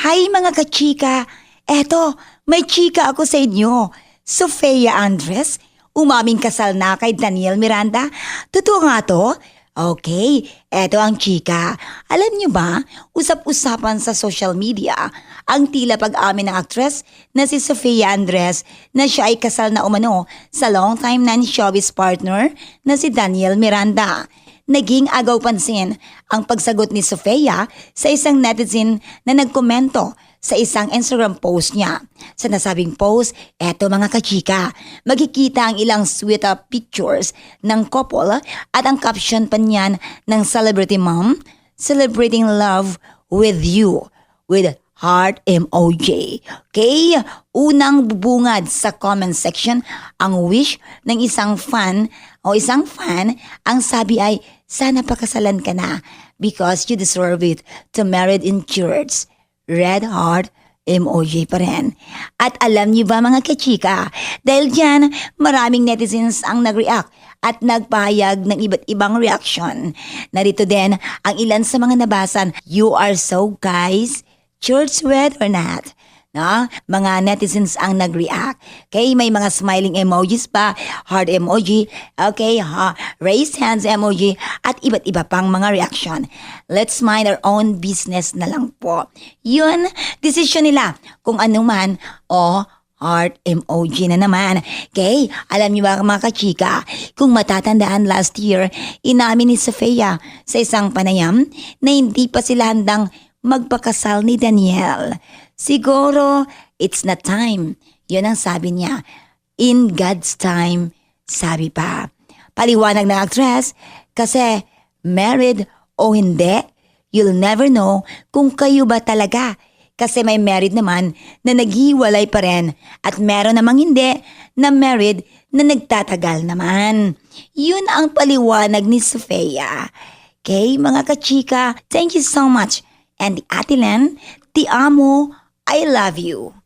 Hi mga kachika! Eto, may chika ako sa inyo. Sofia Andres, umaming kasal na kay Daniel Miranda. Totoo nga to? Okay, eto ang chika. Alam niyo ba, usap-usapan sa social media ang tila pag-amin ng aktres na si Sofia Andres na siya ay kasal na umano sa long-time non-showbiz partner na si Daniel Miranda. Naging agaw pansin ang pagsagot ni Sofia sa isang netizen na nagkomento sa isang Instagram post niya. Sa nasabing post, eto mga kachika, magkikita ang ilang sweet pictures ng couple at ang caption pa niyan ng celebrity mom, celebrating love with you, with heart emoji. Okay? Unang bubungad sa comment section ang wish ng isang fan, ang sabi ay, sana pakasalan ka na because you deserve it to married in church. Red heart emoji pa rin. At alam niyo ba mga kachika, dahil dyan maraming netizens ang nag-react at nagpahayag ng iba't ibang reaction. Narito din ang ilan sa mga nabasan. You are so guys, church wed or not? No? Mga netizens ang nag-react. Okay, may mga smiling emojis pa, heart emoji, okay, raised hands emoji, at iba't iba pang mga reaction. Let's mind our own business na lang po. Yun, decision nila kung ano man o heart emoji na naman. Okay, alam niyo ba mga kachika, kung matatandaan last year, inamin ni Sofia sa isang panayam na hindi pa sila handang magpakasal ni Daniel. Siguro, it's not time. Yun ang sabi niya. In God's time, sabi pa. Paliwanag ng actress, kasi married o hindi, you'll never know kung kayo ba talaga. Kasi may married naman na naghiwalay pa rin at meron namang hindi na married na nagtatagal naman. Yun ang paliwanag ni Sofia. Okay, mga kachika, thank you so much. And Ate Len, ti amo, I love you.